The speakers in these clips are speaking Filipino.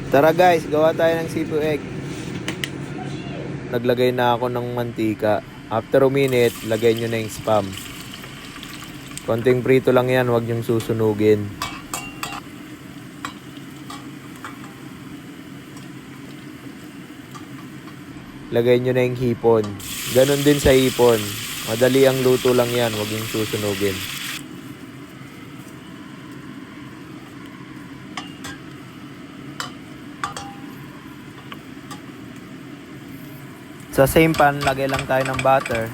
Tara guys, gawa tayo ng sipu egg. Naglagay na ako ng mantika. After a minute, lagay nyo na yung spam. Konting prito lang yan, huwag nyong susunugin. Lagay nyo na yung hipon. Ganon din sa hipon. Madali ang luto lang yan, huwag nyong susunugin. Sa same pan, lagay lang tayo ng butter.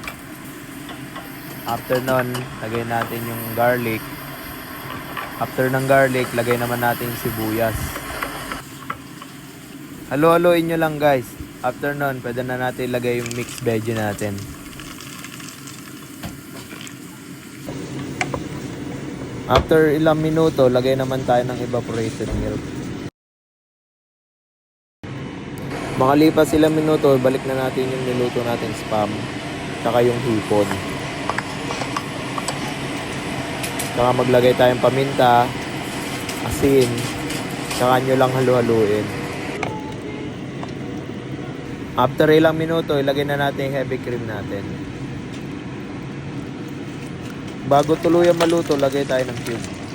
After nun, lagay natin yung garlic. After ng garlic, lagay naman natin yung sibuyas. Halo-haloin nyo lang guys. After nun, pwede na natin ilagay yung mixed veggie natin. After ilang minuto, lagay naman tayo ng evaporated milk. Makalipas ilang minuto, balik na natin yung niluto nating spam, saka yung hipon. Saka maglagay tayong paminta, asin, saka nyo lang halu-haluin. After ilang minuto, ilagay na natin yung heavy cream natin. Bago tuluyang maluto, lagay tayo ng cube.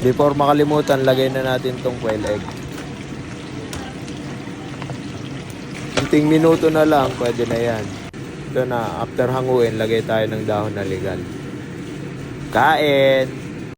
Before makalimutan, lagay na natin tong quail egg. Kunting minuto na lang, pwede na yan. Ito na, after hanguin, lagay tayo ng dahon na legal. Kain!